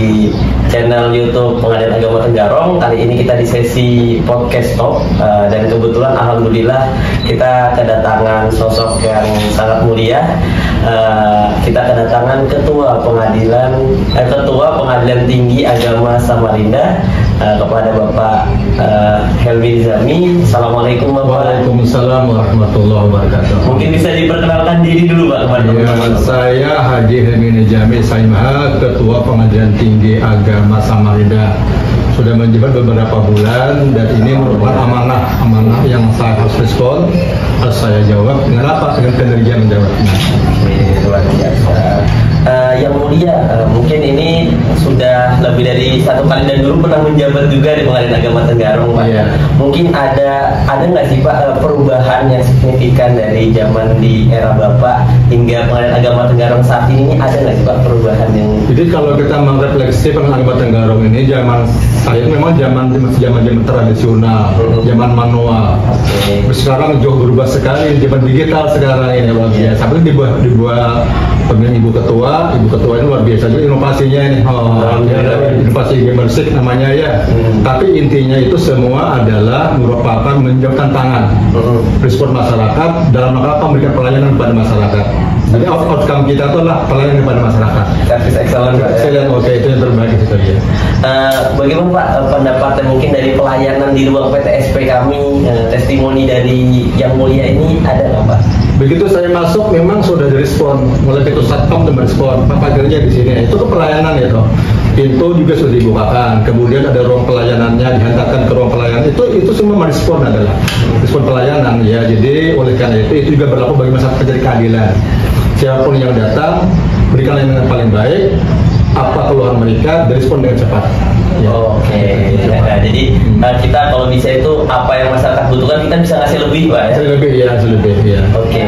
di channel YouTube Pengadilan Agama Tenggarong. Kali ini kita di sesi podcast talk, dan kebetulan alhamdulillah kita kedatangan sosok yang sangat mulia. Kita kedatangan Ketua Pengadilan Tinggi Agama Samarinda, kepada Bapak Helmi Nizami. Assalamualaikum Bapak. Waalaikumsalam warahmatullahi wabarakatuh. Mungkin bisa diperkenalkan diri dulu Pak kepada teman-teman. Saya Haji Helmi Nizami Saimha, Ketua Pengadilan Tinggi Agama Samarinda. Sudah menjabat beberapa bulan dan ini merupakan amanah yang saya harus respon, harus saya jawab dengan apa? Dengan kinerja menjawabnya. Luar biasa. Yang mulia, mungkin ini sudah lebih dari satu kali dan dulu pernah menjabat juga di Pengadilan Agama Tenggarong, Pak. Iya. Mungkin ada nggak sih Pak perubahan yang signifikan dari zaman di era Bapak hingga Pengadilan Agama Tenggarong saat ini? Ada nggak sih Pak perubahan yang? Jadi kalau kita merefleksi Pengadilan Agama Tenggarong ini, zaman saya memang zaman tradisional, zaman manual. Okay. Sekarang jauh berubah sekali, zaman digital sekarang ini Pak. Yeah. Sampai dibuat pemilihan Ibu Ketua ini luar biasa juga inovasinya ini. Inovasi gamersik namanya ya. Tapi intinya itu semua adalah merupakan menjawab tantangan respon masyarakat dalam rangka memberikan pelayanan kepada masyarakat. Jadi outcome kita itu adalah pelayanan kepada masyarakat. Service excellent, Pak. Excellent, oke, itu yang terbaik itu ya. Bagaimana Pak pendapatnya mungkin dari pelayanan di ruang PTSP kami, testimoni dari yang mulia ini ada nggak Pak? Begitu saya masuk memang sudah direspon mulai pintu satpam dan merespon Bapak kerja di sini. Itu ke pelayanan itu. Pintu juga sudah dibukakan. Kemudian ada ruang pelayanannya dihantarkan ke ruang pelayanan. Itu semua merespon adalah respon pelayanan ya. Jadi oleh karena itu juga berlaku bagi masyarakat pencari keadilan. Siapapun yang datang berikan layanan yang paling baik. Apa keluhan mereka direspon dengan cepat. Ya. Oke. Nah, jadi kita kalau bisa itu apa yang masyarakat butuhkan kita bisa ngasih lebih Pak ya. Lebih ya. Oke.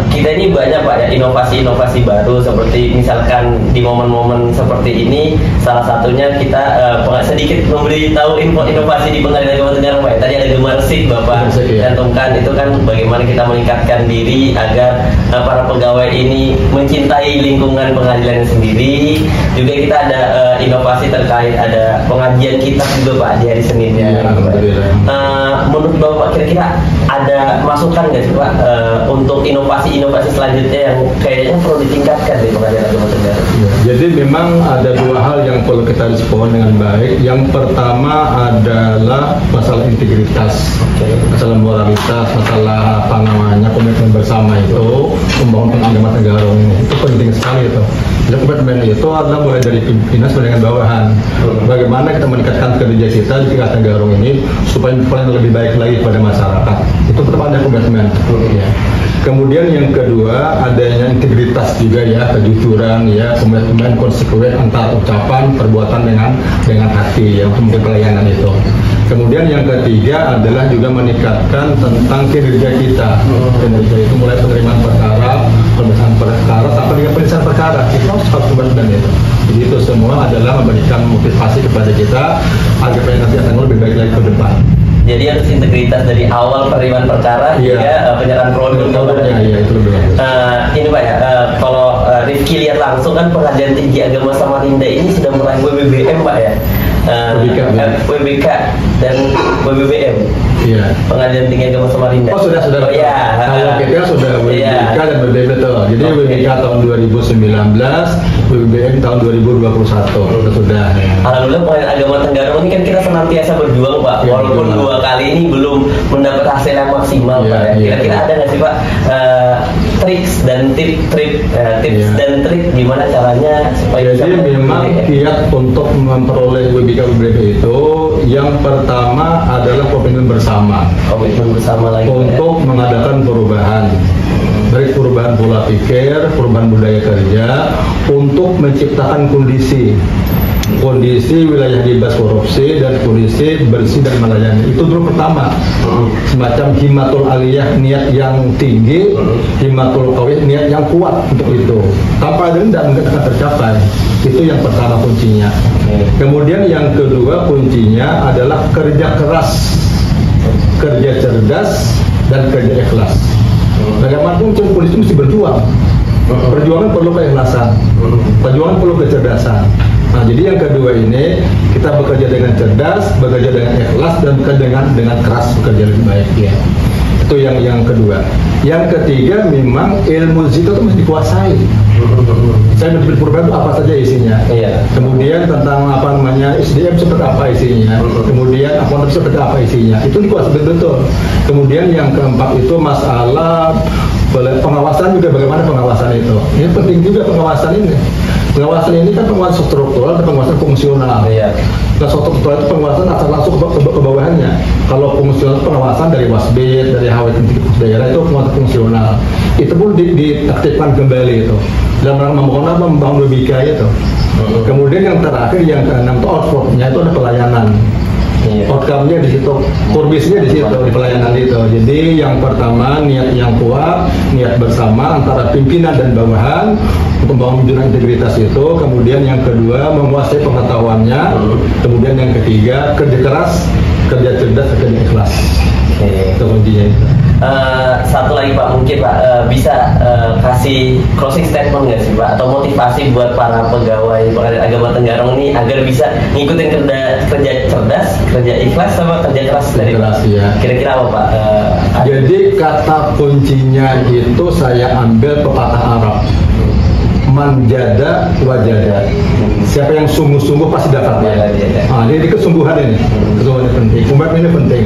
Kita ini banyak Pak ya inovasi-inovasi baru seperti misalkan di momen-momen seperti ini salah satunya kita sedikit memberitahu inovasi di Pengadilan Agama Tenggarong Pak. Tadi ada gemersik Bapak cantumkan itu kan bagaimana kita meningkatkan diri agar para pegawai ini mencintai lingkungan pengadilan sendiri. Juga kita ada inovasi terkait ada pengajian kitab juga Pak di hari Senin ya. Menurut Bapak kira-kira ada masukan nggak sih Pak untuk inovasi-inovasi selanjutnya yang kayaknya perlu ditingkatkan di Pengadilan Agama Tenggarong? Jadi memang ada dua hal yang perlu kita respon dengan baik. Yang pertama adalah masalah integritas, masalah moralitas, masalah komitmen bersama itu membangun Agama Tenggarong ini. Itu penting sekali itu. Dan komitmen itu adalah mulai dari pimpinan sampai dengan bawahan. Bagaimana kita meningkatkan kerja kita di Tenggarong ini supaya pelayanan lebih baik lagi kepada masyarakat. Itu tetap ada komitmen. Ya. Kemudian yang kedua adanya integritas juga ya, kejujuran ya, komitmen konsekuen antara ucapan, perbuatan dengan hati ya untuk pelayanan itu. Kemudian yang ketiga adalah juga meningkatkan tentang kinerja kita. Kinerja itu mulai penerimaan perkara, pemeriksaan perkara sampai dengan penyelesaian perkara. Kita harus komitmen itu. Jadi itu semua adalah memberikan motivasi kepada kita agar nanti akan lebih baik lagi ke depan. Jadi harus integritas dari awal penerimaan perkara hingga penyerahan produk. Iya, itu lebih bagus. Ini Pak ya, kalau Rifki lihat langsung kan Pengadilan Tinggi Agama Samarinda ini sudah meraih WBBM Pak ya. WBK dan WBBM. Iya. Pengadilan Tinggi Agama Samarinda. Oh sudah. Oh, ya. Kalau kita sudah WBK dan WBBM betul. Jadi WBK tahun 2019, WBBM tahun 2021 sudah. Ya. Alhamdulillah Pengadilan Agama Tenggarong ini kan kita senantiasa berjuang Pak. Ya, walaupun dua kali ini belum mendapat hasil yang maksimal Pak. Kira-kira ada nggak sih Pak tips dan trik gimana caranya supaya jadi memang kiat untuk memperoleh WBK WBBM itu yang pertama adalah komitmen bersama lagi untuk mengadakan perubahan, baik perubahan pola pikir, perubahan budaya kerja untuk menciptakan kondisi wilayah bebas korupsi dan kondisi bersih dan melayani. Itu dulu pertama, semacam himatul aliyah, niat yang tinggi, himatul qawiyah, niat yang kuat untuk itu. Tanpa ada tidak akan tercapai. Itu yang pertama kuncinya. Kemudian yang kedua kuncinya adalah kerja keras, kerja cerdas, dan kerja ikhlas. Bagaimanapun polisi mesti berjuang. Perjuangan perlu keikhlasan, perjuangan perlu kecerdasan. Nah, jadi yang kedua ini kita bekerja dengan cerdas, bekerja dengan ikhlas, dan bekerja dengan keras, bekerja lebih baik ya. Itu yang kedua. Yang ketiga memang ilmu zikir itu mesti dikuasai. Saya berpikir itu apa saja isinya. Iya. Kemudian tentang apa namanya SDM seperti apa isinya. Kemudian akuntansi seperti apa isinya. Itu dikuasai betul. Kemudian yang keempat itu masalah pengawasan juga, bagaimana pengawasan itu. Ini penting juga pengawasan ini. Pengawasan ini kan pengawasan struktural dan pengawasan fungsional. Iya. Nah, struktural itu pengawasan asal langsung ke bawahannya. Kalau fungsional itu pengawasan dari Wasbid, dari HW daerah, itu pengawasan fungsional. Itu pun diaktifkan kembali itu. Dalam rangka membangun logika itu. Kemudian yang terakhir, yang keenam itu outputnya itu ada pelayanan. Outcome-nya di situ, kurbisnya di situ, di pelayanan itu. Jadi yang pertama niat yang kuat, niat bersama antara pimpinan dan bawahan untuk membangun integritas itu. Kemudian yang kedua menguasai pengetahuannya. Kemudian yang ketiga kerja keras, kerja cerdas, kerja ikhlas. Itu kuncinya itu. Satu lagi Pak, mungkin Pak bisa kasih closing statement nggak sih Pak, atau motivasi buat para pegawai Pengadilan Agama Tenggarong ini agar bisa ngikutin kerja cerdas, kerja ikhlas, sama kerja keras dari Pak. Ya. Kira-kira apa Pak? Jadi kata kuncinya itu saya ambil pepatah Arab. Manjada wajada. Siapa yang sungguh-sungguh pasti dapat. Nah, jadi kesungguhan ini, kesungguhan ini penting. Umat ini penting.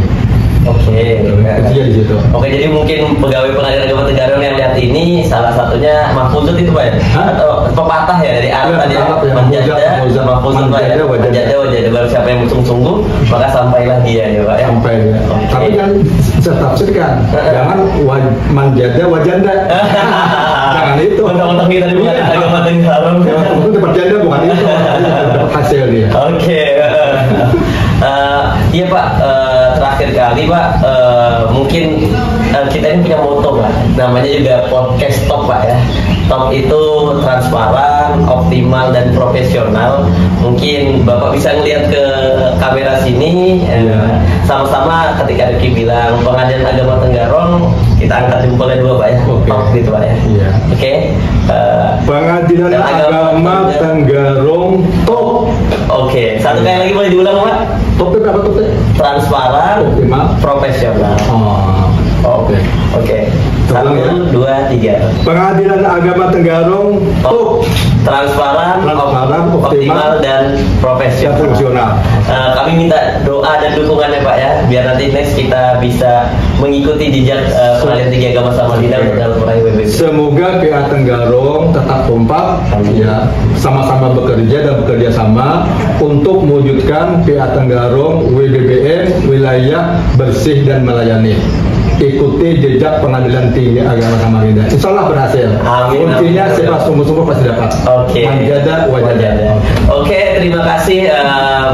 Oke. Di situ. Oke, jadi mungkin pegawai Pengadilan Agama Tenggarong yang lihat ini salah satunya mahfuzut itu Pak ya? Atau pepatah ya dari Arab tadi. Manjada, mahfuzut Pak ya. Manjada wajada. Baru siapa yang sungguh-sungguh maka sampailah dia ya Pak ya. Sampai ya. Tapi kan bisa tafsirkan. Jangan manjada wajanda. Jangan itu. Undang-undang kita di Pengadilan Agama Tenggarong. Itu dapat janda bukan itu. Dapat hasil dia. Oke. Iya Pak, terakhir kali Pak, mungkin kita ini punya moto Pak, namanya juga podcast Top Pak ya. Top itu transparan, optimal, dan profesional. Mungkin Bapak bisa ngelihat ke kamera sini, sama-sama ketika Riki bilang Pengadilan Agama Tenggarong, kita angkat jempolnya dua Pak ya. Top gitu Pak ya. Oke. Pengadilan Agama Tenggarong Top. Oke, satu kali lagi boleh diulang Pak? Topnya apa topnya? Transparan, optimal, profesional. Oke. 1, 2, 3. Pengadilan Agama Tenggarong Top. Transparan, optimal, dan profesional. Kami minta doa dan dukungannya Pak ya, biar nanti next kita bisa mengikuti jejak Pengadilan Tinggi Agama Samarinda dalam meraih WBB. Semoga PA Tenggarong tetap kompak, ya, sama-sama bekerja dan bekerja sama untuk mewujudkan PA Tenggarong WBBM wilayah bersih dan melayani. Ikuti jejak Pengadilan Tinggi Agama Samarinda. Insya Allah berhasil. Amin. Kuncinya siapa sungguh-sungguh pasti dapat. Oke. Manjada wajada. Oke, terima kasih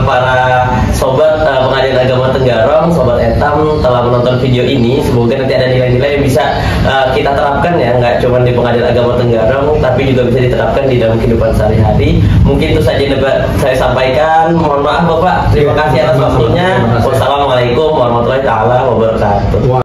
para sobat Pengadilan Agama Tenggarong, sobat Etam telah menonton video ini. Semoga nanti ada nilai-nilai yang bisa kita terapkan ya, nggak cuma di Pengadilan Agama Tenggarong, tapi juga bisa diterapkan di dalam kehidupan sehari-hari. Mungkin itu saja yang dapat saya sampaikan. Mohon maaf Bapak. Terima kasih atas waktunya. Wassalamualaikum warahmatullahi wabarakatuh.